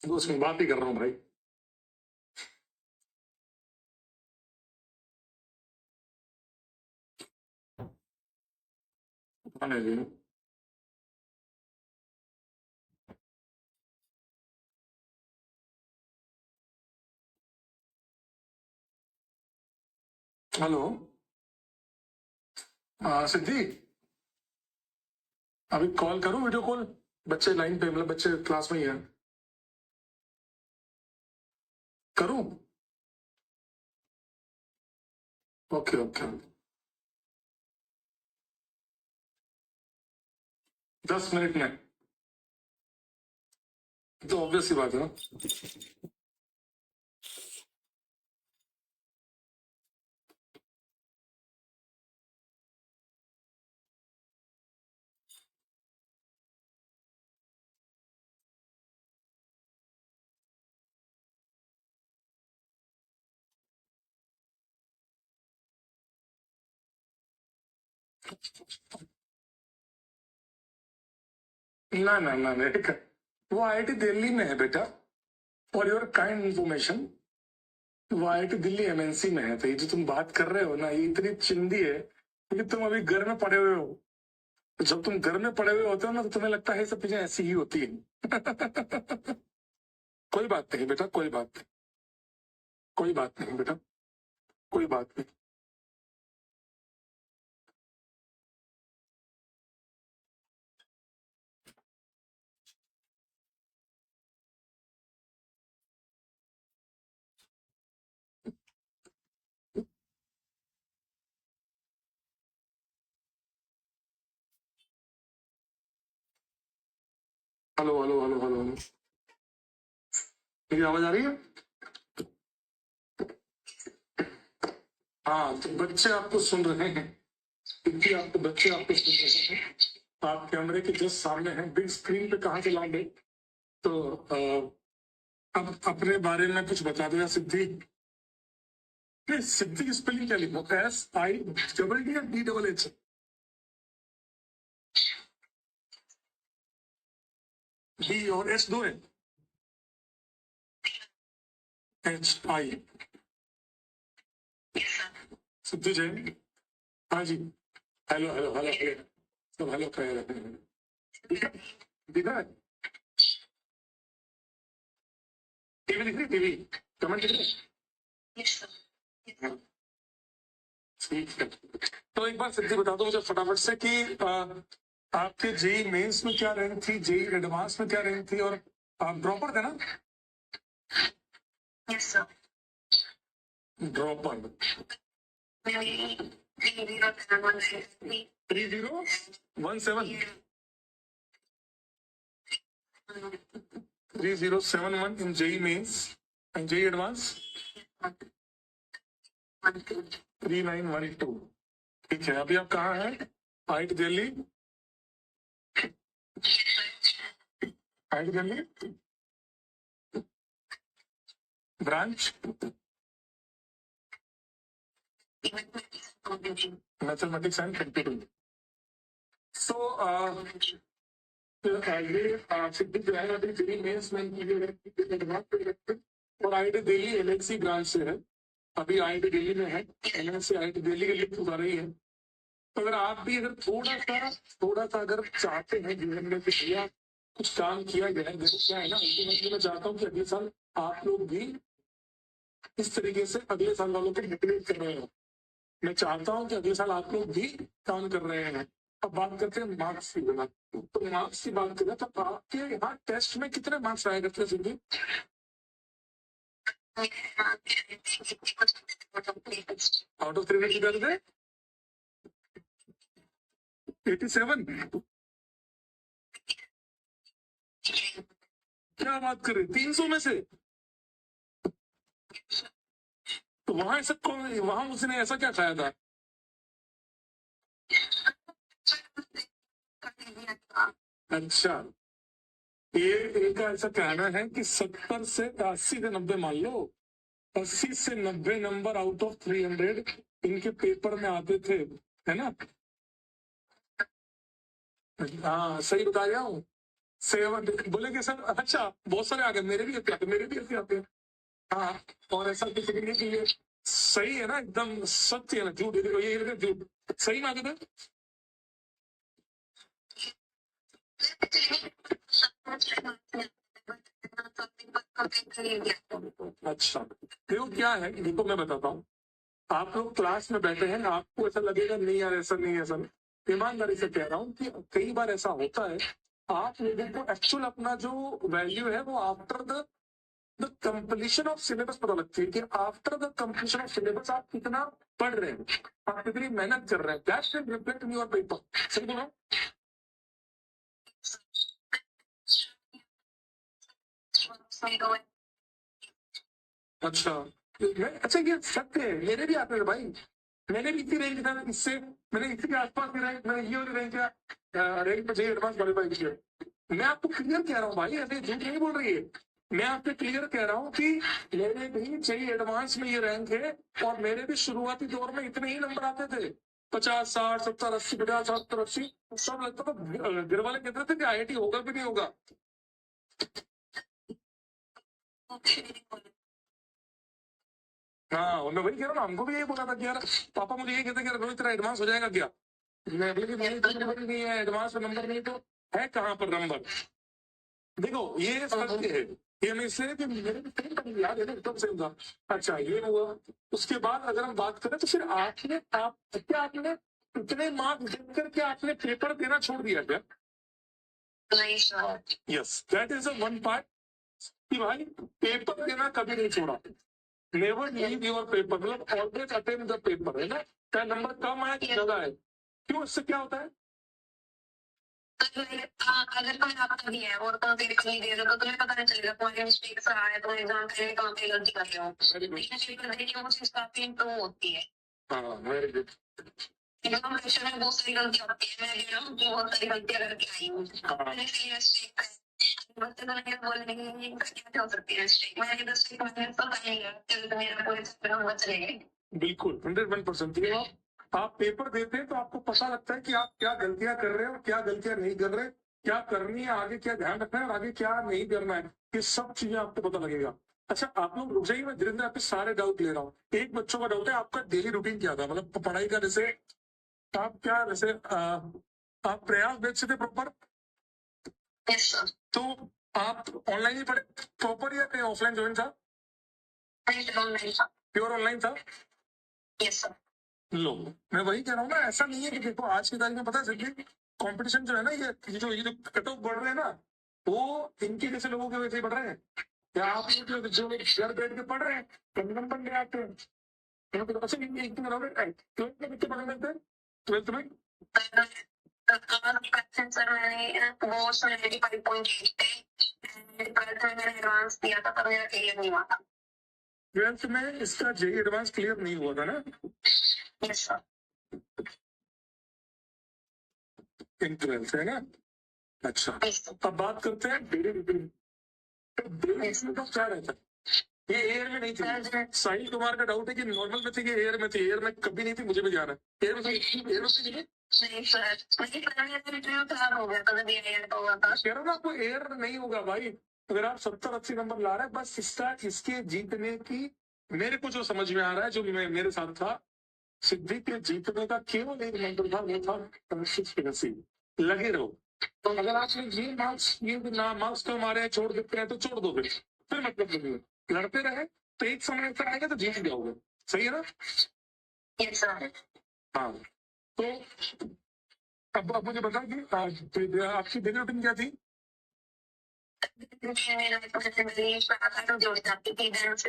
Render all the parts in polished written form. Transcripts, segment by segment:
दोस्त में बात ही कर रहा हूँ भाई। आने दे। हेलो। सिद्धि, अभी कॉल करूँ वीडियो कॉल? बच्चे लाइन पे, मतलब बच्चे क्लास में ही हैं। करूँ? Okay okay. 10 मिनट में? तो ऑब्वियस सी बात है ना। ना ना ना ना, वो आईआईटी दिल्ली में है बेटा। फॉर योर काइंड इंफॉर्मेशन, वो आईआईटी दिल्ली एमएनसी में है। तो ये जो तुम बात कर रहे हो ना, ये इतनी चिंदी है क्योंकि तुम अभी घर में पड़े हुए हो। तो जब तुम घर में पड़े हुए होते हो ना, तो तुम्हें लगता है ये सब चीजें ऐसी ही होती है। कोई बात नहीं बेटा, कोई बात नहीं, कोई बात नहीं बेटा, कोई बात नहीं। Hello hello hello hello hello, मेरी आवाज आ रही है? हाँ, तो बच्चे आपको सुन रहे हैं, क्योंकि आपको बच्चे आपको सुन रहे हैं। आप कैमरे के जस्ट सामने हैं, बिग स्क्रीन पे कहाँ चलाओगे? तो अब अपने बारे में कुछ बता दो या सिद्धि। नहीं, सिद्धि की स्पेलिंग क्या लिखो? SIDD या DHH? D और S दो है। HI। सिद्धि जैन। हाँ जी। हेलो हेलो हेलो हेलो, सब हेलो कह रहे हैं। दिखा है? टीवी दिख रही? टीवी कमेंट दिख रहे? ठीक है। तो एक बार सिद्धि बता दो मुझे फटाफट से कि आपके जेई मेंस में क्या रैंक थी, जेई एडवांस में क्या रैंक थी, और आप ड्रॉपर थे ना? Yes sir. Dropper. 3017। 3071 in JEE mains and JEE advance 3912। ठीक है, अभी आप कहाँ हैं? IIT Delhi? IIT Delhi branch mathematics and computing. So ये सिद्धि जो है अभी जेई मेंस में और आईआईटी दिल्ली एलएनसी ब्रांच से है। अभी आईआईटी दिल्ली में है, एलएनसी आईआईटी दिल्ली के लिए उठा रही है। तो अगर आप भी अगर थोड़ा सा अगर चाहते हैं जीवन में कि भैया कुछ काम किया जाए, देखो क्या है ना, अल्टीमेटली मैं चाहता हूँ कि अगले साल आप लोग भी इस तरीके से अगले साल वालों को मोटिवेट कर रहे हो। मैं चाहता हूँ कि अगले साल आप लोग भी काम कर रहे हैं। अब बात करते हैं मार्क्स की। बिना तो मार्क्स की बात करें तो आपके यहाँ टेस्ट में कितने मार्क्स आए करते हैं सिद्धि? आउट ऑफ 300 कितने थे? 87। क्या बात कर रहे, 300 में से? तो वहां ऐसा कौन, वहां उसने ऐसा क्या खाया था? अच्छा, ये इनका ऐसा कहना है कि 70 से 80 से 90 मान लो, 80 से 90 नंबर आउट ऑफ 300 इनके पेपर में आते थे, है ना? हाँ, सही बता रहा हूँ। 7 बोलेंगे सर अच्छा बहुत सारे आ गए, मेरे भी ऐसे आते हैं, मेरे भी ऐसे आते हैं। हाँ, और ऐसा किसी के नहीं चाहिए। सही है ना, एकदम सत्य है ना, झूठ ये झूठ सही मांगे थे। अच्छा देखो क्या है, देखो मैं बताता हूँ। आप लोग क्लास में बैठे हैं, आपको ऐसा लगेगा नहीं यार ऐसा नहीं है, ऐसा नहीं। ईमानदारी से कह रहा हूँ कि कई बार ऐसा होता है, आप लोगों को एक्चुअल अपना जो वैल्यू है वो after the completion of syllabus पता लगती है कि after the completion of syllabus आप कितना पढ़ रहे हैं, आप कितनी मेहनत कर रहे हैं। That should reflect in your paper. सही बोला? अच्छा अच्छा ये सत्य है, मेरे भी आते हैं भाई। मैंने भी इसी रेंज था इससे, मैंने इसी के आसपास में रैंक, मैंने ये वाली रैंक का रैंक में चाहिए एडवांस क्वालिफाई किया। मैं आपको क्लियर कह रहा हूँ भाई, ऐसे झूठ नहीं बोल रही है। मैं आपसे क्लियर कह रहा हूँ कि मेरे भी चाहिए एडवांस में ये रैंक है, और मेरे भी शुरुआती दौर में इतने ही नंबर आते थे, 50 60 70 80 50 70 80 सब लगता था। घर वाले कहते थे कि IIT होगा भी नहीं होगा। हाँ, और मैं वही कह रहा हूँ ना, हमको भी यही बोला था कि यार पापा मुझे ये कहते कि रोहित तेरा एडवांस हो जाएगा क्या। मैं बोले कि मेरे तो नंबर ही नहीं है, एडवांस में नंबर नहीं, तो है कहाँ पर नंबर। देखो ये सत्य है, ये नहीं से कि मेरे भी सेम टाइम याद है ना, एकदम सेम था। अच्छा ये हुआ, उसके बाद अगर हम बात करें तो फिर आपने आप क्या आपने इतने मार्क्स देकर के आपने पेपर देना छोड़ दिया क्या? Yes, that is one part कि भाई पेपर देना कभी नहीं छोड़ा। नेवर लीव योर पेपर, मतलब ऑलवेज अटेंड द पेपर, है ना। चाहे नंबर कम आए ज्यादा आए, क्यों, इससे क्या होता है? अगर कोई आपका भी है और तुम पेपर नहीं दे रहे हो तो तुम्हें पता नहीं चलेगा तुम्हारी मिस्टेक्स रहा है, तुम एग्जाम के लिए कहाँ पे गलती कर रहे हो। लेकिन पेपर देने की वो चीज काफी इम्प्रूव होती है। हाँ वेरी गुड। एग्जाम प्रेशर में बहुत सारी गलतियां होती है, मैं भी ना बहुत सारी गलतियां करके आई हूँ। मैंने कई मिस्टेक बच्चे तो नहीं बोलने की क्या हो सकती है मिस्टेक, मैंने 10 मैंने तो नहीं है, तो मेरा पूरे चक्कर में बच रहे। बिल्कुल 101%। आप पेपर देते हैं तो आपको पता लगता है कि आप क्या गलतियां कर रहे हो, क्या गलतियां नहीं कर रहे, क्या करनी है आगे, क्या ध्यान रखना है और आगे क्या नहीं करना है, ये सब चीजें आपको पता लगेगा। अच्छा आप लोग रुक जाइए, मैं धीरे धीरे आपके सारे डाउट ले रहा हूँ। एक बच्चों का डाउट है, आपका डेली रूटीन क्या था, मतलब पढ़ाई का, जैसे आप क्या, जैसे आप प्रयास बेच से थे प्रॉपर, तो आप ऑनलाइन ही पढ़े प्रॉपर या कहीं ऑफलाइन ज्वाइन था? प्योर ऑनलाइन था। Yes sir. लो, मैं वही कह रहा हूँ ना, ऐसा नहीं है कि देखो आज की तारीख में पता है कंपटीशन जो है ना, ये जो कट ऑफ बढ़ रहे हैं ना, वो इनके जैसे लोगों की वजह से बढ़ रहे हैं। या आप लोग जो घर बैठ के पढ़ रहे हैं, कम नंबर ले आते हैं। अच्छा एक दिन ट्वेल्थ में कितने पढ़ लेते हैं, ट्वेल्थ में? सर मैंने वो 75.8 थे, ट्वेल्थ में मैंने एडवांस दिया था तब मेरा क्लियर नहीं हुआ था। ट्वेल्थ में इसका जेई एडवांस क्लियर नहीं हुआ था ना? Yes sir. इन ट्वेल्थ है ना। अच्छा अब बात करते हैं डेली रूटीन। डेली रूटीन का क्या रहता है? ये एयर में नहीं थी, साहिल कुमार का डाउट है कि नॉर्मल में थी कि एयर में थी। एयर में कभी नहीं थी, मुझे भी ध्यान है। एयर में थी, एयर में थी नहीं? नहीं सर, मुझे पता नहीं था, इंटरव्यू खराब हो गया था तभी एयर का हुआ था। कह रहा हूँ ना आपको, एयर नहीं होगा भाई। अगर आप 70 80 नंबर ला रहे हैं, बस इसका इसके जीतने की, मेरे को जो समझ में आ रहा है, जो मेरे साथ था, सिद्धि के जीतने का केवल एक मंत्र था, वो था कंसिस्टेंसी। लगे रहो। तो अगर आपने ये मार्क्स कम आ रहे हैं, छोड़ देते हैं तो छोड़ दो, फिर मतलब नहीं है। लड़ते रहे तो एक समय ऐसा आएगा तो जीत जाओगे। सही है ना? Yes sir. हाँ, तो अब मुझे बता कि आपकी डेली रूटीन क्या थी? जोड़ जाती थी, क्लास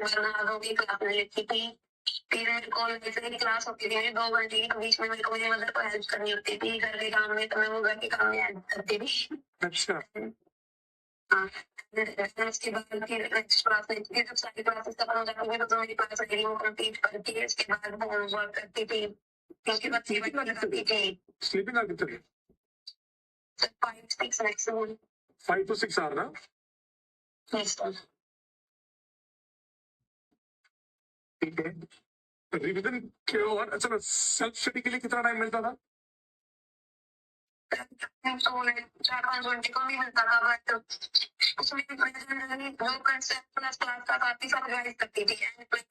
में लेती थी, फिर मेरे को जैसे मेरी क्लास होती थी 2 घंटे की, तो बीच में मेरे को मेरी मदर को हेल्प करनी होती थी घर के काम में, तो मैं वो घर के काम में हेल्प करती थी। अच्छा हाँ, उसके बाद फिर नेक्स्ट क्लास में जब सारी क्लासेस खत्म हो जाती थी तो मेरी क्लास अकेली वो कंप्लीट करके उसके बाद वो होमवर्क करती थी, उसके बाद लगाती थी। स्लीपिंग आवर कितने? 5 6 मैक्सिमम। 5 to 6 आवर ना? Yes sir. ठीक है, रिवीजन के और अच्छा सेल्फ स्टडी के लिए कितना टाइम मिलता था? तो 4-5 घंटे कम ही मिलता था, बट उसमें जो कंसेप्ट प्लस क्लास का काफी सारा गाइड करती थी, एंड प्लस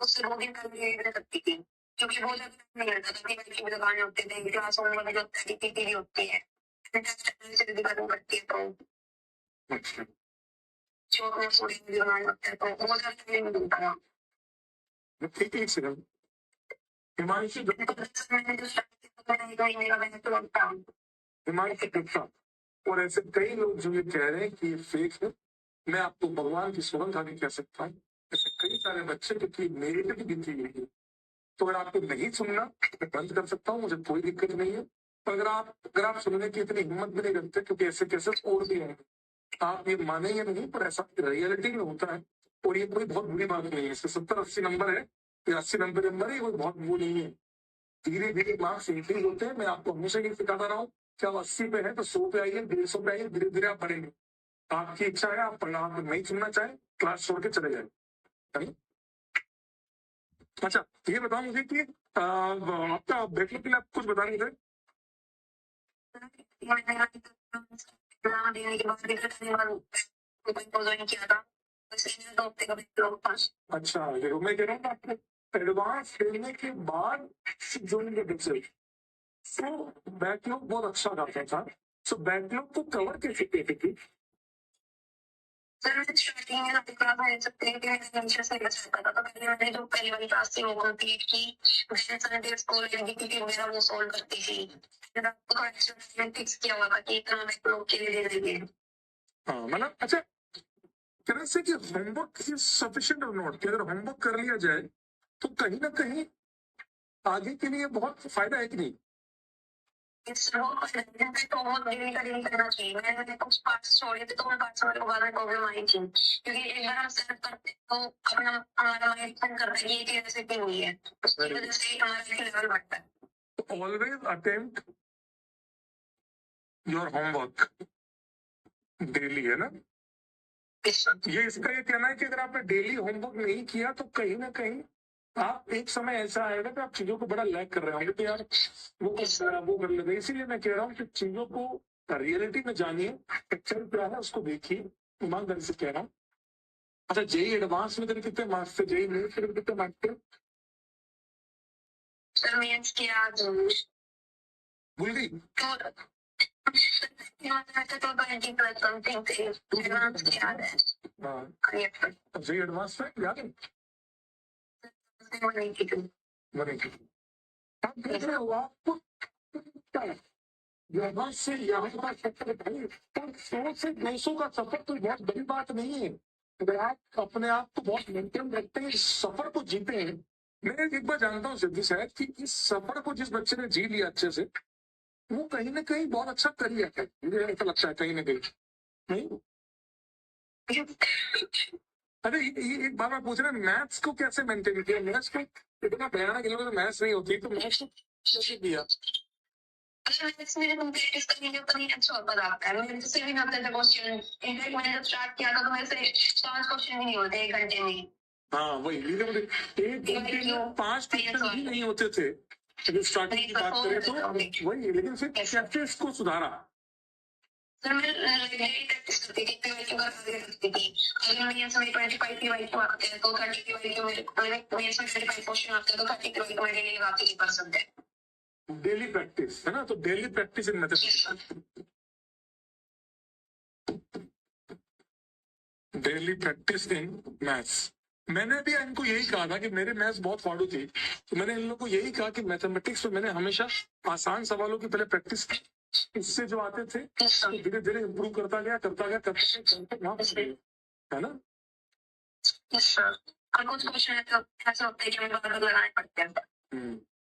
उससे लॉगिन करके सकती थी, क्योंकि बहुत ज्यादा नहीं मिलता था, टीवी की दुकानें होती थी, क्लास होम में जो टीवी होती है, से दुकान करती है, तो अच्छा जो अपने स्टूडेंट भी बनाने लगते हैं, तो बहुत ज्यादा नहीं मिलता था। ठीक है, एक सेकंड। हिमांशु मैंने जो स्टार्ट किया था, तो मेरा बैक लॉग था। हिमांशु गुप्ता और ऐसे कई लोग जो ये कह रहे हैं कि ये फेक है, मैं आपको भगवान की सौगंध खाने कह सकता हूँ, ऐसे कई सारे बच्चे क्योंकि मेरे पे भी गिनती हुई है। तो अगर आपको नहीं सुनना, मैं बंद कर सकता हूँ, मुझे कोई दिक्कत नहीं है। पर अगर आप सुनने की इतनी हिम्मत भी नहीं रखते, क्योंकि ऐसे केसेस और भी हैं, आप ये मानेंगे नहीं, पर ऐसा रियलिटी में होता है। और ये कोई बहुत बुरी बात नहीं है, इससे 70-80 नंबर है, या 80-90 नंबर है, ये कोई बहुत वो नहीं है। धीरे धीरे मार्क्स इंक्रीज होते हैं। मैं आपको हमेशा ये सिखाता रहा हूँ कि आप 80 पे है तो 100 पे आइए, 150 पे आइए, धीरे धीरे आप बढ़ेंगे। आपकी इच्छा है, आप नहीं सुनना चाहे, क्लास छोड़ के चले जाए। है? अच्छा, ये बताओ मुझे कि आपका बैकलॉग के लिए आप कुछ बता रहे थे। अच्छा, देखो मैं कह रहा हूँ आपको एडवांस खेलने के बाद जोड़ने के पीछे सो बैकलॉग बहुत अच्छा करता था। सो बैकलॉग को कवर कैसे करते थे? सर मैं स्टार्टिंग में आपको क्लास में सकते हैं कि मैं हमेशा से बच सकता था, तो पहले मैंने जो पहली वाली क्लास थी वो कंप्लीट की, देन संडे स्कूल एग्जीक्यूटिव वगैरह वो सॉल्व करती थी, फिर आपको थोड़ा एक्स्ट्रा फिक्स किया हुआ था कि इतना बैकलॉग के लिए दे देंगे। हाँ, मतलब अच्छा तरह से कि होमवर्क इज सफिशिएंट और नॉट, कि अगर होमवर्क कर लिया जाए तो कहीं ना कहीं आगे के लिए बहुत फायदा है कि नहीं? तो होमवर्क डेली का डेली करना चाहिए। मैंने कुछ पार्ट्स छोड़े थे, तो उन पार्ट्स में बाद में प्रॉब्लम आई थी, क्योंकि एक बार हम सेट करते तो अपना हमारा माइंड डिपेंड करता है कि ये चीज ऐसे क्यों हुई है, उसकी वजह से हमारा लेवल बढ़ता है। Always attempt your homework daily, है ना? ये इसका ये कहना है कि अगर आपने डेली होमवर्क नहीं किया तो कहीं ना कहीं आप एक समय ऐसा आएगा कि आप चीजों को बड़ा लैग कर रहे होंगे, तो यार वो कर लेते। इसीलिए मैं कह रहा हूँ कि चीजों को रियलिटी में जानिए, पिक्चर क्या है उसको देखिए, ईमानदारी से कह रहा हूँ। अच्छा, जेई एडवांस में तेरे कितने मार्क्स थे? जेई मेन्स के कितने मार्क्स थे? सर मेंस के आज भूल गई तो 20 प्लस समथिंग थे, एडवांस के याद है। हाँ, जेई एडवांस में याद है 182। 182 आप देख रहे हो, आपको क्या है? यहाँ से यहाँ का सफर भाई, और 100 से 200 का सफर कोई बहुत बड़ी बात नहीं है। अगर आप अपने आप को बहुत मेंटेन रखते हैं, इस सफर को जीते हैं। मैं एक बार जानता हूँ सिद्धि शायद कि इस सफर को जिस बच्चे ने जी लिया अच्छे से, वो कहीं ना कहीं बहुत अच्छा कर लिया है। मुझे ऐसा लगता है कहीं ना कहीं नहीं। अरे ये एक बार मैं पूछ रहा मैथ्स को कैसे मेंटेन किया? मैथ्स को इतना भयानक इन लोगों को मैथ्स नहीं होती, तो मैथ्स को कैसे किया? मैथ्स में तुम प्रैक्टिस करेंगे तो नहीं अच्छा होता जाता है। मेरे से भी होते थे क्वेश्चन, इनफैक्ट मैंने जब स्टार्ट किया था तो मेरे से 5 क्वेश्चन भी नहीं होते 1 घंटे में। हाँ वही, एक घंटे में 5 क्वेश्चन भी नहीं होते थे। अगर स्टार्टिंग की बात करें तो वही, लेकिन फिर कैसे इसको सुधारा? सर मैं डेली प्रैक्टिस करती थी, पीवाईक्यू करती थी। अगर मेंस में 25 पीवाईक्यू आते हैं तो 30 पीवाईक्यू मेंस में 25 क्वेश्चन आते हैं तो 30 पीवाईक्यू मैं डेली लगाती थी पर सब्जेक्ट। डेली प्रैक्टिस है ना, तो daily practice in mathematics, daily practice in maths. मैंने भी इनको यही कहा था कि मेरे मैथ्स बहुत फाड़ू थी, तो मैंने इन लोगों को यही कहा कि मैथमेटिक्स में मैंने हमेशा आसान सवालों की पहले प्रैक्टिस की, इससे जो आते थे तो धीरे धीरे इम्प्रूव करता गया है ना? कुछ क्वेश्चन ऐसा होता है कि हमें बार-बार लगाने पड़ते हैं।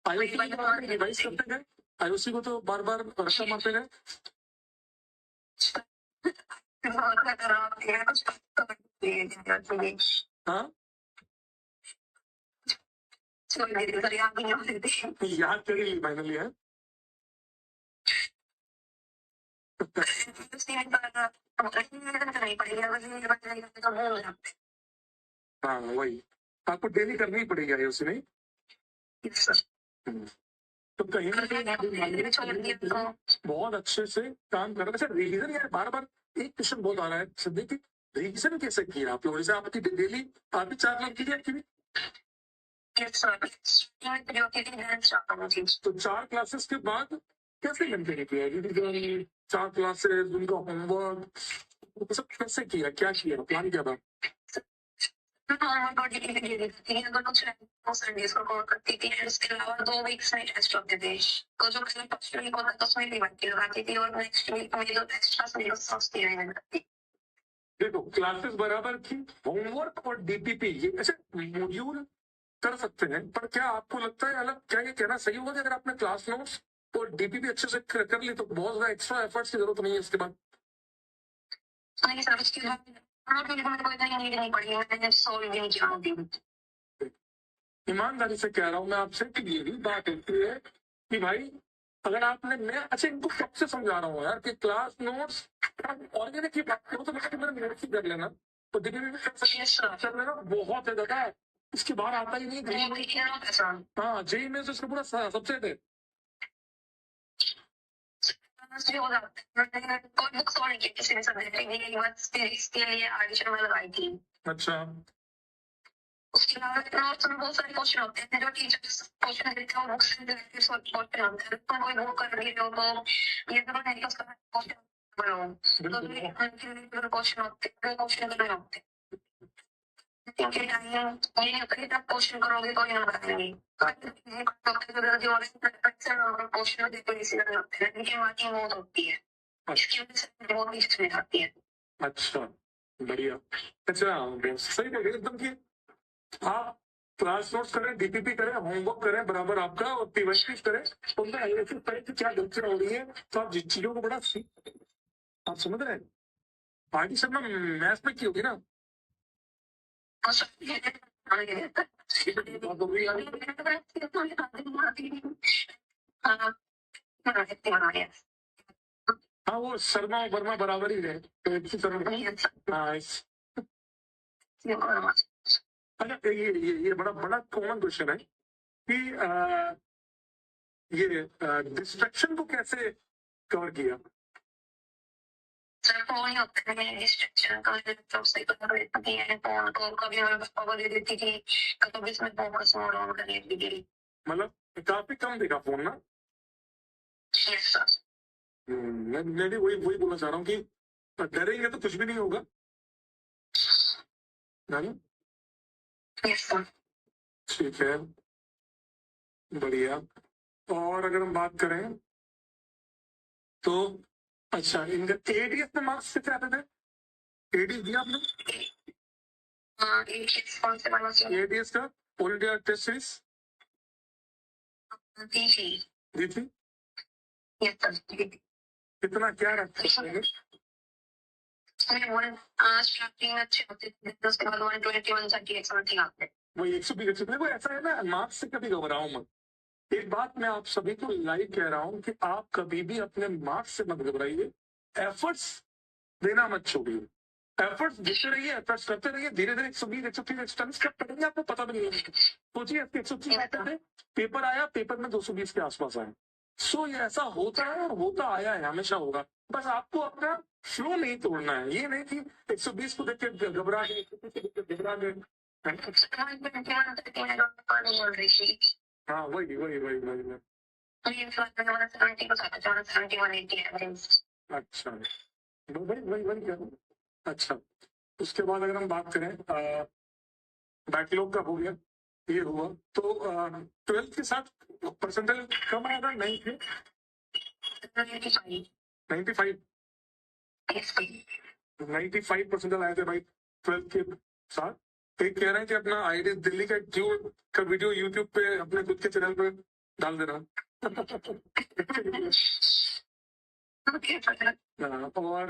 आईओसी रिवाइज करते गए, आईओसी को तो बार बार रक्षा मारते गए। हाँ, याद करेगी फाइनली है। हाँ वही, आपको डेली करनी ही पड़ेगी आईओसी नहीं। हम्म। तो कहीं ना कहीं आप मैंने छोड़ दिया तो बहुत अच्छे से काम कर रहे हैं। अच्छा, रीजन यार बार बार एक क्वेश्चन बहुत आ रहा है सिद्दीक की, रीजन कैसे किया आप लोगों ने? जैसे आपकी डेली आप भी 4 लाख की थी आपकी भी? तो 4 क्लासेस के बाद कैसे मेंटेन किया? रिवीजन, 4 क्लासेस, उनका होमवर्क, वो सब कैसे किया? क्या किया? प्लान क्या था? अगर कुछ संडेज को कवर करती थी एंड उसके अलावा 2 वीक्स में टेस्ट होते थे। तो जो कल फर्स्ट वीक होता था उसमें रिवाइज लगाती थी और नेक्स्ट वीक में जो टेस्ट था उसमें सस्ती रिवाइज करती थी। देखो, क्लासेस बराबर की, होमवर्क और डीपीपी ये ऐसे मॉड्यूल कर सकते हैं, पर क्या आपको लगता है अलग, क्या ये कहना सही होगा कि अगर आपने क्लास नोट्स और डीपीपी अच्छे से कर ली तो बहुत ज्यादा एक्स्ट्रा एफर्ट्स की जरूरत नहीं है इसके बाद? नहीं सर, उसके बाद कोई नीड नहीं पड़ी, मैंने सॉल्व भी नहीं किया मॉड्यूल। ईमानदारी से कह रहा हूं मैं आपसे कि ये भी बात होती है कि भाई अगर आपने, मैं अच्छा इनको कब से समझा रहा हूँ यार कि क्लास नोट्स ऑर्गेनिक की बात करो तो मेरे नोट्स ही कर लेना, तो डीपीपी भी कर लेना, बहुत है दादा। इसके बाहर आता ही नहीं। हाँ, जेई में तो इसका पूरा सबसेट है। हो जाता है, कोई बुक सॉल्व नहीं की किसी ने सब्जेक्ट की, बस इसके लिए एडिशन में लगाई थी। अच्छा, उसके अलावा नोट्स में बहुत सारे क्वेश्चन होते हैं जो टीचर्स क्वेश्चन देते हैं, बुक से डायरेक्टली सॉल्व क्वेश्चन होते हैं। तुम कोई बुक कर रही हो तो ये जरूर है कि उसका क्वेश्चन करो, तो ये क्वेश्चन होते हैं, वो क्वेश्चन करने होते हैं। क्योंकि टाइम ये नहीं होता कि आप क्वेश्चन करोगे तो ही नंबर आएंगे। जो क्वेश्चन देते हैं इसी तरह होते हैं, लेकिन मार्किंग बहुत होती है, इसकी वजह से बहुत लिस्ट में आती है। अच्छा, बढ़िया। अच्छा, सही बोल रहे एकदम कि आप क्लास नोट्स करें, डीपीपी करें, होमवर्क करें बराबर आपका, और पीवाईक्यूज करें, तो उनमें एनालिसिस करें कि क्या गलतियां हो रही है, तो आप जिन चीजों को बड़ा आप समझ रहे हैं। आगे शर्मा मैथ्स में की होगी ना? हाँ, वो शर्मा और वर्मा बराबर ही है, तो एक ही शर्मा। हाँ, अच्छा, ये बड़ा बड़ा कॉमन क्वेश्चन है कि ये डिस्ट्रक्शन को कैसे कवर किया? सर फोन ही होता है डिस्ट्रक्शन का, तो सही कर देती है फोन को, कभी हमें पापा को दे देती थी, कभी इसमें फोकस मोड ऑन कर लेती थी। मतलब काफी कम देखा फोन ना? Yes sir. मैं भी वही वही बोलना चाह रहा हूँ कि डरेंगे तो कुछ भी नहीं होगा ना? Yes sir. ठीक है, बढ़िया। और अगर हम बात करें तो अच्छा, इनका एडीएस में मार्क्स कितने आते थे? एडीएस दिया आपने? एडीएस का ऑल इंडिया टेस्ट सीरीज दी थी? कितना क्या रखते थे? स्टार्टिंग अच्छे होते थे, उसके बाद 121 समथिंग आते। वही 120 देखो, ऐसा है ना, मार्क्स से कभी घबराओ मत। एक बात मैं आप सभी को लाइव कह रहा हूं कि आप कभी भी अपने मार्क्स से मत घबराइए, एफर्ट्स देना मत छोड़िए, एफर्ट्स देते रहिए, एफर्ट्स करते रहिए, धीरे धीरे 120 130 140 कब पढ़ेंगे आपको पता भी नहीं है। सोचिए 130 आते थे, पेपर आया, पेपर में 220 के आसपास आए। सो ये ऐसा होता है और होता आया है, हमेशा होगा। बस आपको अपना फ्लो नहीं तोड़ना है, ये नहीं कि 120 को देख के घबरा गए, 130 को देख के घबरा गए। हाँ, वही वही वही वही। अच्छा, वही वही वही कह रहा हूं। अच्छा, उसके बाद अगर हम बात करें, बैकलॉग का हो गया, ये हुआ, तो 12th के साथ परसेंटेज कम आया था, नहीं थे 95 95% आए थे भाई 12th के साथ। एक कह रहे हैं कि अपना आईडी दिल्ली का क्यों का वीडियो यूट्यूब पे अपने खुद के चैनल पे डाल देना। और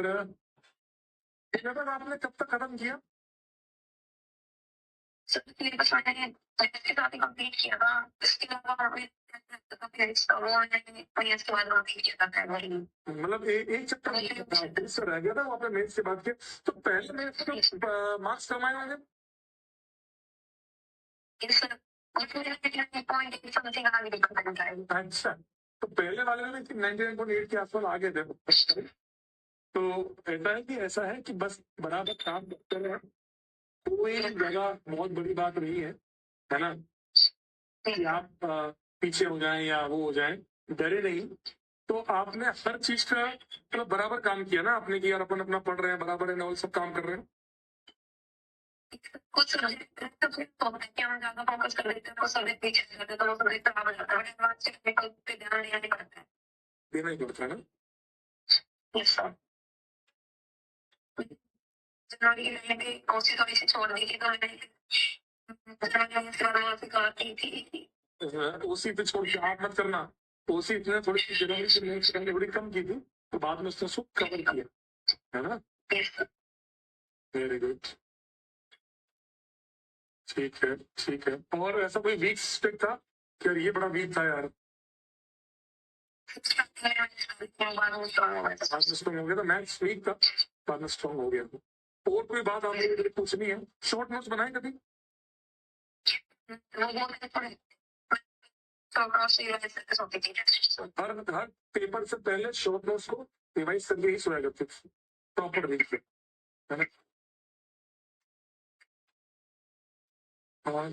सिलेबस आपने कब तक खत्म किया? सिलेबस मैंने के साथ ही कंप्लीट किया था, इसके अलावा मतलब एक चैप्टर से रह गया था वो आपने मेंस के बाद के, तो पहले मेंस के मार्क्स कम आए होंगे? अच्छा, तो पहले वाले में 99.8 के आसपास आ गए थे। तो ऐसा है कि बस बराबर काम करते रहे, कोई जगह बहुत बड़ी बात नहीं है ना, कि आप पीछे हो जाएं या वो हो जाएं, डरे नहीं। तो आपने हर चीज का मतलब बराबर काम किया ना आपने, कि यार अपन अपना पढ़ रहे हैं बराबर है ना, वो सब काम कर रहे हैं। कुछ सब्जेक्ट तो फिर तो होता है कि हम ज्यादा फोकस कर लेते हैं, कुछ सब्जेक्ट पीछे रह जाते हैं, तो वो सब्जेक्ट खराब हो जाता है, एडवांस टेक्निकल पे ध्यान देना नहीं पड़ता है। देना ही पड़ता है ना। Yes sir. जनवरी की मैंने भी कोशिश थोड़ी सी छोड़ दी थी, तो मैंने इसके बाद मैं सिखाती थी। उसी पे छोड़ के आप मत करना। उसी ने थोड़ी सी जनवरी से नेक्स्ट करने बड़ी कम की थी, तो बाद में उसने सब कवर किया, है ना। Yes sir. वेरी गुड, ठीक है ठीक है। और ऐसा कोई वीक स्टेप था कि यार ये बड़ा वीक था यार, बाद में स्ट्रांग हो गया था। बाद में स्ट्रॉन्ग हो गया था, मैथ्स वीक था बाद में स्ट्रॉन्ग हो गया था। और कोई बात आपको मुझे पूछनी है? शॉर्ट नोट्स बनाए कभी? हर पेपर से पहले शॉर्ट नोट्स को रिवाइज करके ही सोया करते थे, प्रॉपर वीक पे, है ना। और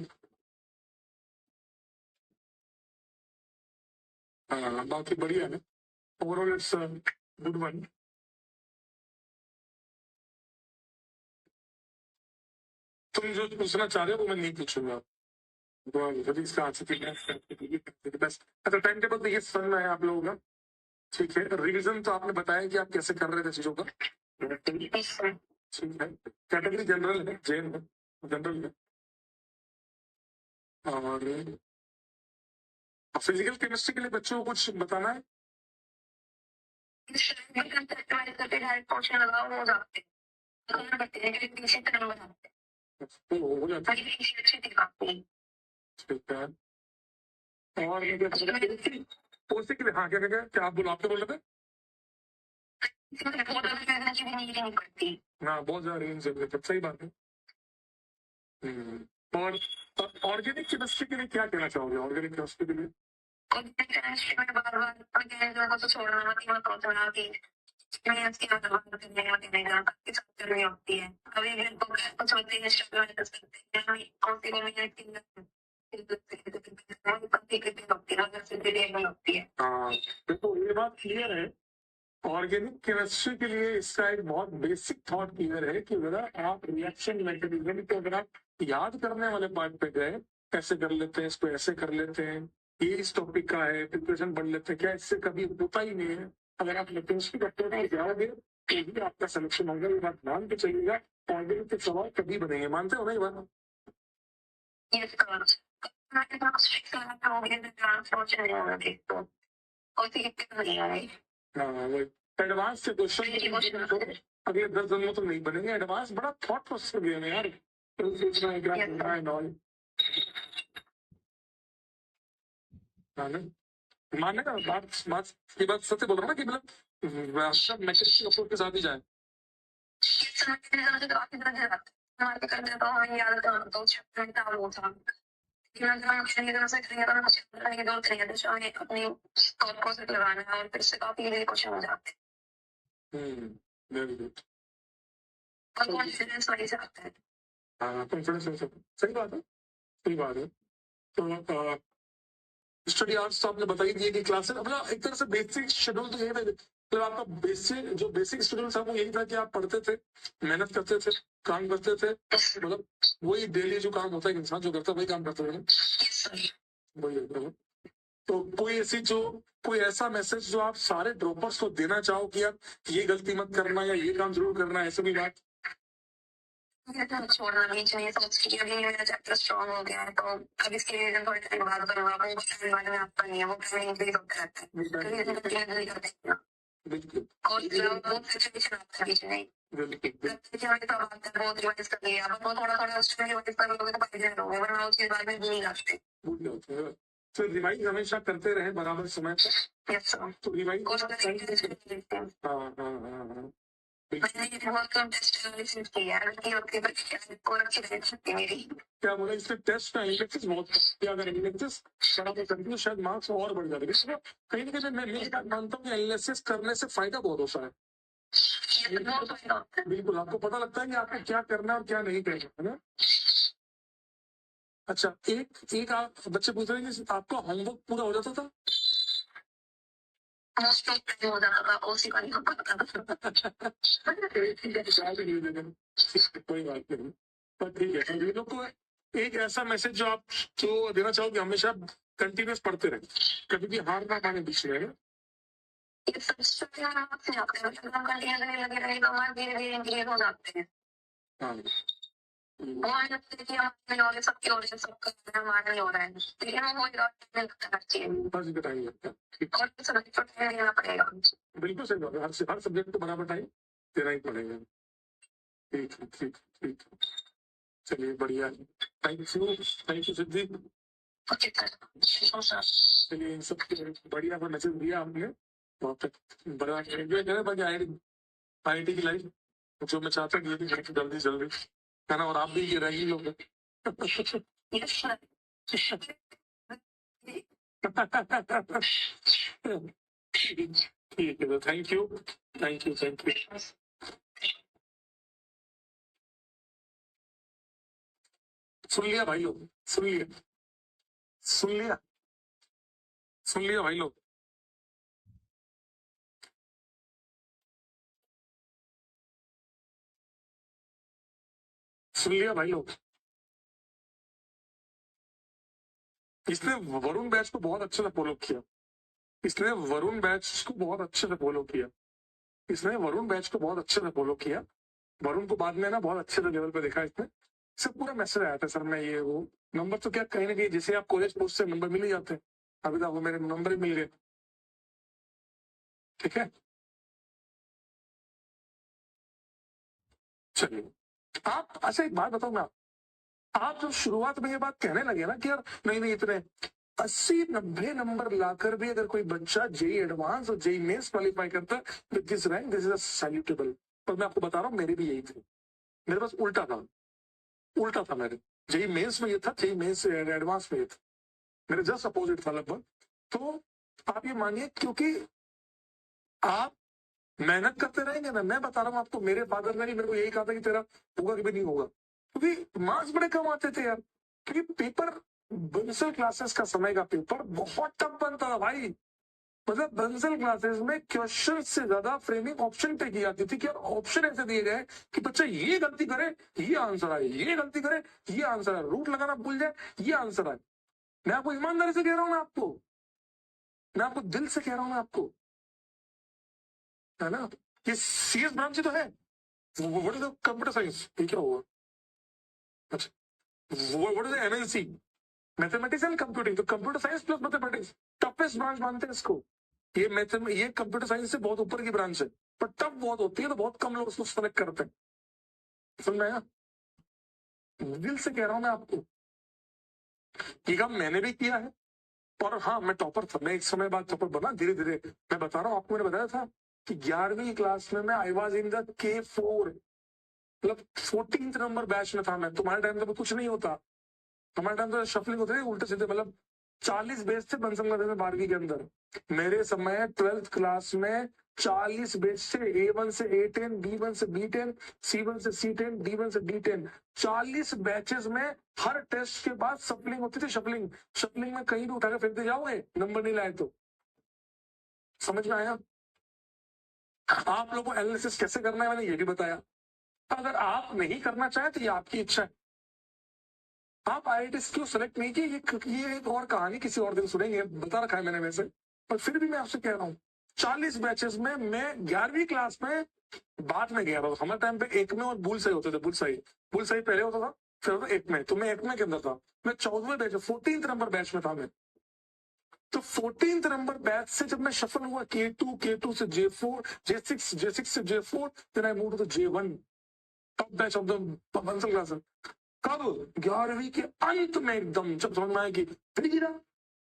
बाकी बढ़िया है, ओवरऑल इट्स गुड वन। तुम जो पूछना चाह रहे हो वो मैं नहीं पूछूंगा, तो इसका आंसर बस। अच्छा, टाइम टेबल तो ये समझ में है आप लोगों का, ठीक है। रिवीजन तो आपने बताया कि आप कैसे कर रहे थे चीजों का, ठीक है। कैटेगरी जनरल है, जेन है, जनरल है। और फिजिकल केमिस्ट्री के लिए बच्चों को कुछ बताना है? तो हो जाता है, ठीक है। और कोर्स के लिए हाँ, क्या क्या क्या क्या आप बोलो, आप क्या बोल रहे थे? हाँ, बहुत ज्यादा रेंज है, सही बात है। और ऑर्गेनिक केमिस्ट्री के लिए क्या कहना चाहोगे? ऑर्गेनिक केमिस्ट्री के लिए हाँ, देखो ये बात क्लियर है। ऑर्गेनिक केमिस्ट्री के लिए इसका एक बहुत बेसिक थॉट क्लियर है कि अगर आप रिएक्शन मैकेनिज्म को अगर आप याद करने वाले पार्ट पे गए, कैसे कर लेते हैं इसको, ऐसे कर लेते हैं, ये इस टॉपिक का है, प्रिपरेशन पढ़ लेते हैं, क्या इससे कभी होता ही नहीं है। अगर आप केमिस्ट्री डॉक्टर में जाओगे तो ही आपका सिलेक्शन होगा, ये बात मान के चलिएगा। ऑर्गेनिक के सवाल कभी बनेंगे, मानते हो ना ये बात? एडवांस से क्वेश्चन अगले 10 दिन में तो नहीं बनेंगे। एडवांस बड़ा थॉट प्रोसेस गेम है यार, सोचना है क्या करना है ऑल, मानने का बात बात ये बात सत्य बोल रहा हूँ ना, कि मतलब सब मैसेज अप्रोच के साथ ही जाए। वेरी गुड, कॉन्फिडेंस वाइज आता है। हाँ, कॉन्फिडेंस हो सकता, सही बात है, सही बात है। तो स्टडी आवर्स तो आपने बता ही दिए कि क्लासेस अपना एक तरह से बेसिक शेड्यूल तो यही था, मतलब आपका बेसिक शेड्यूल था वो यही था कि आप पढ़ते थे, मेहनत करते थे, काम करते थे, मतलब वही डेली जो काम होता है इंसान जो करता है वही काम करते थे, वही होता है। तो कोई ऐसा मैसेज जो आप सारे ड्रॉपर्स को देना चाहो कि यार ये गलती मत करना या ये काम जरूर करना है, ऐसा भी बात? छोड़ना नहीं चाहिए, सोच के अभी मेरा चैप्टर स्ट्रॉन्ग हो गया है तो अब इसके लिए थोड़े टाइम बाद करूंगा, वो बारे में आपका नहीं है, वो टाइम इंक्रीज होता रहता है, कभी कर देना। बिल्कुल, और बहुत सिचुएशन आता है बीच में, बिल्कुल बहुत रिवाइज कर लिया, अब वो थोड़ा थोड़ा उसमें रिवाइज कर लोगे तो पढ़ जाओगे, वरना उसके बाद में भूल जाते, भूल जाते हैं। तो रिवाइज हमेशा करते रहे बराबर समय पर। यस सर, तो रिवाइज हाँ हाँ हाँ हाँ। मैंने बहुत कम टेस्ट एनालिसिस किया है कि ओके बच्चे को अच्छी रह सकती मेरी। क्या बोला इससे टेस्ट का इंडेक्स बहुत क्या अगर इंडेक्स बड़ा तो कंफ्यूज शायद मार्क्स और बढ़ जाते हैं कहीं ना कहीं मैं ये बात मानता हूँ कि एनालिसिस करने से फायदा बहुत होता है ये तो बहुत फायदा होता है। बिल्कुल आपको पता लगता है कि आपको क्या करना है और क्या नहीं करना है ना। अच्छा एक एक आप बच्चे पूछ रहे हैं कि आपका होमवर्क पूरा हो जाता था मोस्ट ऑफ टाइम हो जाता था उसी का नहीं हो पाता था। कोई बात नहीं पर ठीक है ये लोग को एक ऐसा मैसेज जो देना चाहोगे हमेशा कंटिन्यूस पढ़ते रहे कभी भी हार ना माने बीच में ये सब स्ट्रक्चर आप से जाते हैं मतलब हम कंटिन्यू करने लगे रहेंगे तो हमारे धीरे धीरे इंक्रीज हो जाते हैं। हाँ हमारे लगता है कि हमारे नहीं हो रहे सबके हो रहे हैं सबका हमारा नहीं हो रहा है लेकिन वो हो जाता है लगता है बस इतना टाइम लगता है ठीक और सब्जेक्ट को टाइम देना पड़ेगा। बिल्कुल सही बात है हर सब्जेक्ट को बराबर टाइम देना ही पड़ेगा ठीक है ठीक ठीक चलिए बढ़िया है thank you Siddhi okay sir चलिए इन सब बढ़िया मैसेज दिया आपने बहुत बड़ा एंजॉय करें बाकी आईआईटी की लाइफ जो मैं चाहता हूँ ये भी जल्दी जल्दी है ना और आप भी ये रैंकिंग लोग यस सर ठीक है थैंक यू थैंक यू सुन लिया भाई लोग सुन लिया सुन लिया सुन लिया भाई लोग सुन लिया भाई लोग इसने वरुण बैच को बहुत अच्छे से फॉलो किया इसने वरुण बैच को बहुत अच्छे से फॉलो किया इसने वरुण बैच को बहुत अच्छे से फॉलो किया वरुण को बाद में ना बहुत अच्छे से लेवल पे देखा इसने सब पूरा मैसेज आया था सर मैं ये वो नंबर तो क्या कहीं ना कहीं जैसे आप कॉलेज पोस्ट से नंबर मिल ही जाते हैं अभी तक वो मेरे नंबर ही मिल गए ठीक है चलिए आप अच्छा एक बात बताऊं ना आप जब शुरुआत में ये बात कहने लगे ना कि यार नहीं इतने 80-90 नंबर लाकर भी अगर कोई बच्चा जेई एडवांस और जेई मेंस क्वालिफाई करता है with this rank this is salutable पर मैं आपको बता रहा हूँ मेरी भी यही थी मेरे पास उल्टा था मेरे जेई मेंस में ये था जेई मेंस एडवांस में ये था मेरे जस्ट अपोजिट था लगभग तो आप ये मानिए क्योंकि आप मेहनत करते रहेंगे ना मैं बता रहा हूँ आपको मेरे फादर ने भी मेरे को यही कहा था कि तेरा होगा कि भी नहीं होगा क्योंकि मार्क्स बड़े कम आते थे यार क्योंकि पेपर बंसल क्लासेस का समय का पेपर बहुत टफ बनता था भाई मतलब बंसल क्लासेस में क्वेश्चन से ज्यादा फ्रेमिंग ऑप्शन पे की जाती थी कि ऑप्शन ऐसे दिए गए कि बच्चा ये गलती करे ये आंसर आए ये गलती करे ये आंसर आए रूट लगाना भूल जाए ये आंसर आए मैं आपको ईमानदारी से कह रहा हूँ ना आपको मैं आपको दिल से कह रहा हूँ ना आपको है ना ये सीएस ब्रांच तो है what is the computer science ये क्या हुआ अच्छा what is the MNC mathematics and computing तो computer science plus mathematics toughest branch मानते हैं इसको ये कंप्यूटर साइंस से बहुत ऊपर की ब्रांच है पर टफ बहुत होती है तो बहुत कम लोग उसको सेलेक्ट करते हैं समझ में आया दिल से कह रहा हूं मैं आपको ये काम मैंने भी किया है और हाँ मैं टॉपर था मैं एक समय बाद टॉपर बना धीरे धीरे मैं बता रहा हूँ आपको मैंने बताया था कि 11वीं क्लास में मैं I was in the K4 मतलब 14th नंबर बैच में था मैं तुम्हारे टाइम पे कुछ नहीं होता हमारे टाइम तो शफलिंग होती है उल्टे सीधे मतलब 40 बेच थे बंसल में 12वीं के अंदर मेरे समय 12th क्लास में 40 बेच थे A1 से A10 B1 से B10 C1 से C10 D1 से D10 40 बैचेस में हर टेस्ट के बाद शफलिंग होती थी शफलिंग में कहीं भी उठाकर फेंकते जाओगे नंबर नहीं लाए तो समझ में आया आप लोगों को एनालिसिस कैसे करना है मैंने ये भी बताया अगर आप नहीं करना चाहें तो ये आपकी इच्छा है आप आईआईटी क्यों सेलेक्ट नहीं किए ये एक और कहानी किसी और दिन सुनेंगे बता रखा है मैंने वैसे पर फिर भी मैं आपसे कह रहा हूँ 40 बैचेस में मैं 11वीं क्लास में बाद में गया था हमारे टाइम पे एक में और बुल सही होते थे बुल सही पहले होता था फिर होता एक में तो मैं एक में के अंदर था मैं 14वें बैच 14th नंबर बैच में था मैं तो 14th नंबर बैच से जब मैं शफल हुआ K2 से J4 J6 से J4 then I move to the J1 top batch of the Bansal class कब 11वीं के अंत में एकदम जब समझ में आया कि धीरे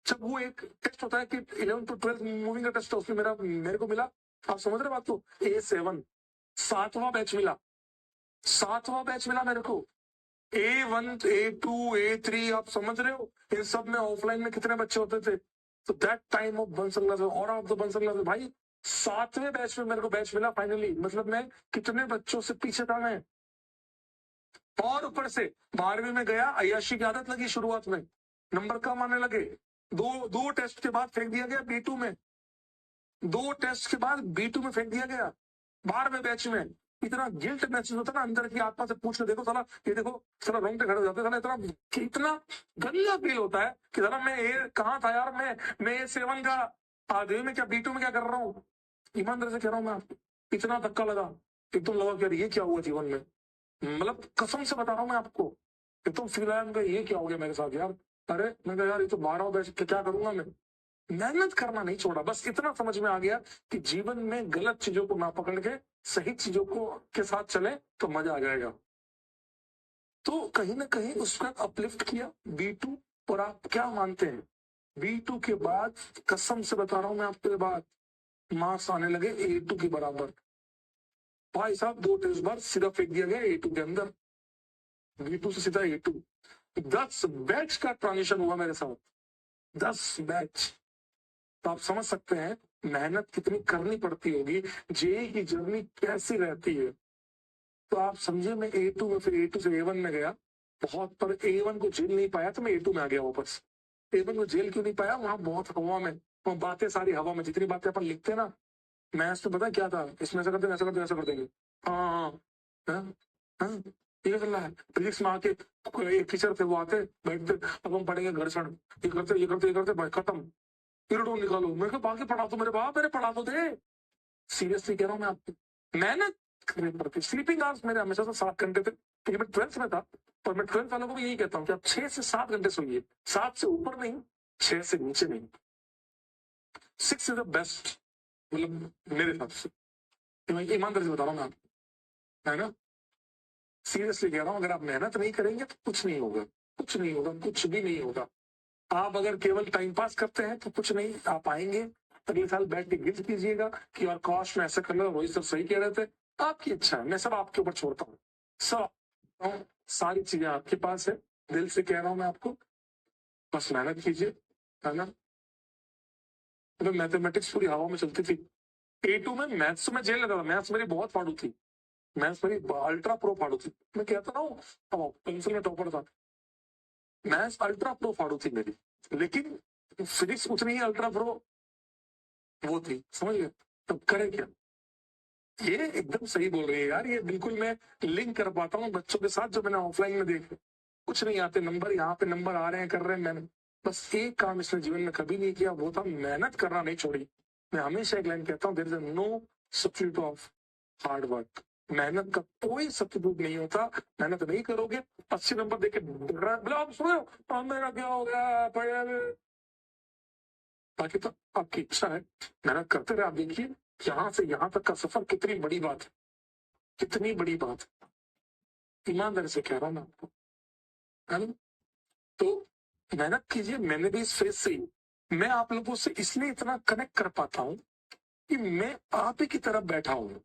जब वो एक टेस्ट होता है कि 11 to 12 मूविंग का टेस्ट है उसमें मेरे को मिला आप समझ रहे बात को A7 7वां बैच मिला, 7वां बैच मिला मेरे को। A1, A2, A3, आप समझ रहे हो, इन सब में ऑफलाइन में कितने बच्चे होते थे। तो that time of Bansal class और ऑफ द बंसल क्लास भाई 7वें बैच में मेरे को बैच मिला फाइनली। मतलब मैं कितने बच्चों से पीछे था मैं। और ऊपर से 12वीं में गया, अय्याशी की आदत लगी शुरुआत में, नंबर कम आने लगे। दो टेस्ट के बाद फेंक दिया गया B2 में, 2 टेस्ट के बाद B2 में फेंक दिया गया 12वें बैच में। इतना गिल्ट महसूस होता ना अंदर की आत्मा से पूछ ले, देखो साला ये देखो साला रोंगटे खड़े हो जाते साला, इतना गंदा फील होता है कि साला मैं ये कहाँ था यार, मैं A7 का आधे में क्या B2 में क्या कर रहा हूँ। ईमानदारी से कह रहा हूँ मैं आपको, इतना धक्का लगा, एकदम लगा कि यार ये क्या हुआ जीवन में। मतलब कसम से बता रहा हूँ मैं आपको, एकदम फील आया मुझे, ये क्या हो गया मेरे साथ यार। अरे मैं कहा यार ये तो 12 बैच क्या करूंगा मैं। मेहनत करना नहीं छोड़ा, बस इतना समझ में आ गया कि जीवन में गलत चीजों को ना पकड़ के सही चीजों को के साथ चले तो मजा आ जाएगा। तो कहीं ना कहीं उसका अपलिफ्ट किया B2। और आप क्या मानते हैं, B2 के बाद कसम से बता रहा हूं मैं आपको, बाद मार्क्स आने लगे A2 के बराबर। भाई साहब 2 टेस्ट बाद सीधा फेंक दिया गया A2 के अंदर, B2 से सीधा A2। 10 बैच का ट्रांजिशन हुआ मेरे साथ, 10 बैच। तो आप समझ सकते हैं मेहनत कितनी करनी पड़ती होगी, जेई की जर्नी कैसी रहती है। तो आप समझे, मैं A2 में, फिर A2 से A1 में गया बहुत, पर A1 को झेल नहीं पाया तो मैं A2 में आ गया वापस। A1 को झेल क्यों नहीं पाया, वहां बहुत हवा में, वहां बातें सारी हवा में, जितनी बातें अपन लिखते हैं ना मैथ्स में, पता क्या था, इसमें ऐसा करते ऐसा करते ऐसा कर देंगे, हाँ हाँ हाँ हाँ, ये चल रहा है। फिजिक्स में आके एक टीचर थे, वो आते बैठते, अब हम पढ़ेंगे घर्षण, ये करते ये करते ये करते, भाई खत्म, पीरियड निकालो। मैं कहा बाकी पढ़ा दो मेरे बाप, मेरे पढ़ा दो दे। सीरियसली कह रहा हूँ मैं आपको, मेहनत करनी पड़ती। स्लीपिंग आवर्स मेरे हमेशा से 7 घंटे थे, क्योंकि मैं 12th में था। और मैं 12th वालों को भी यही कहता हूँ कि आप 6 से 7 घंटे सोइए, 7 से ऊपर नहीं, 6 से नीचे नहीं। 6 इज द बेस्ट, मतलब मेरे हिसाब से, मैं ईमानदारी से बता रहा हूँ मैं आपको, है ना। सीरियसली कह रहा हूँ, अगर आप मेहनत नहीं करेंगे तो कुछ नहीं होगा, कुछ नहीं होगा, कुछ भी नहीं होगा। आप अगर केवल टाइम पास करते हैं तो कुछ नहीं, आप आएंगे अगले साल बैठ के गिल्ट कीजिएगा कि और काश में ऐसा करना, रोहित सर सही कह रहे थे। आपकी इच्छा है, मैं सब आपके ऊपर छोड़ता हूँ, सब सारी चीजें आपके पास है। दिल से कह रहा हूँ मैं आपको, बस मेहनत कीजिए, है ना। तो मैथमेटिक्स पूरी हवा में चलती थी। A2 में मैथ्स में जेल लगा था, मैथ्स मेरी बहुत फाड़ू थी, मैथ्स मेरी अल्ट्रा प्रो फाड़ू थी। मैं कहता हूँ पेंसिल में टॉपर था, मैथ्स अल्ट्रा प्रो फाड़ू थी मेरी, लेकिन फिजिक्स उतनी ही अल्ट्रा प्रो वो थी, समझ गए। तब करे क्या, ये एकदम सही बोल रही है यार, ये बिल्कुल मैं लिंक कर पाता हूँ बच्चों के साथ जो मैंने ऑफलाइन में देखे। कुछ नहीं आते नंबर, यहाँ पे नंबर आ रहे हैं, कर रहे हैं, मैंने बस एक काम इसने जीवन में कभी नहीं किया, वो था मेहनत करना नहीं छोड़ी। मैं हमेशा एक लाइन कहता हूँ, there is no substitute of hard work. मेहनत का कोई सब्स्टिट्यूट नहीं होता। मेहनत नहीं करोगे, 80 नंबर देके बोला आप सुनो मेरा क्या हो गया, बाकी तो आपकी इच्छा है, मेहनत करते रहे। आप देखिए यहाँ से यहाँ तक का सफर कितनी बड़ी बात है, कितनी बड़ी बात है। ईमानदारी से कह रहा हूँ मैं आपको, है ना। तो मेहनत कीजिए। मैंने भी इस फेज से ही, मैं आप लोगों से इसलिए इतना कनेक्ट कर पाता हूँ कि मैं आप ही की तरफ बैठा हूँ।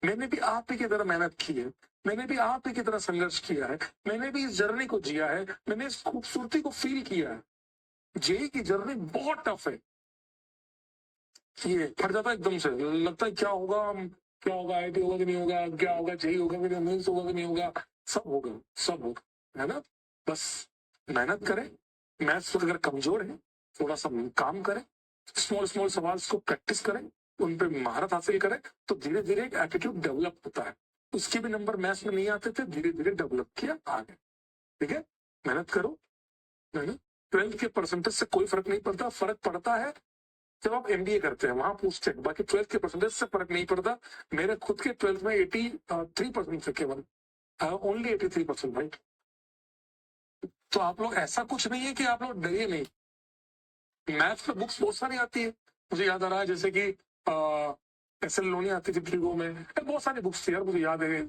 मैंने भी आप ही की तरह मेहनत की है, मैंने भी आप ही की तरह संघर्ष किया है, मैंने भी इस जर्नी को जिया है, मैंने इस खूबसूरती को फील किया है। जेई की जर्नी बहुत टफ है, ये फट जाता है एकदम से, लगता है क्या होगा, क्या होगा, आईटी होगा कि नहीं होगा, क्या होगा, जेई होगा कि नहीं, मेंस होगा कि नहीं होगा, सब होगा, सब होगा, है ना। बस मेहनत करें, मैथ्स अगर कमजोर है थोड़ा सा काम करें, स्मॉल स्मॉल सवाल को प्रैक्टिस करें, उन पर महारत हासिल करें, तो धीरे धीरे एक एटीट्यूड डेवलप होता है। उसके भी नंबर मैथ्स में नहीं आते थे, धीरे धीरे डेवलप किया, आ गए। ठीक है, मेहनत करो, है ना। 12th के परसेंटेज से कोई फर्क नहीं पड़ता, फर्क पड़ता है जब आप एमबीए करते हैं, वहां पूछते हैं, बाकी 12th के परसेंटेज से फर्क नहीं पड़ता। मेरे खुद के 12th में 83% थे केवल, ओनली 83% भाई। तो आप लोग, ऐसा कुछ नहीं है कि आप लोग डरिए नहीं। मैथ्स में बुक्स बहुत सारी आती है, मुझे याद आ रहा है जैसे कि एस एल लोनी आती थी ट्रिगो में, बहुत सारी बुक्स थी यार, मुझे याद है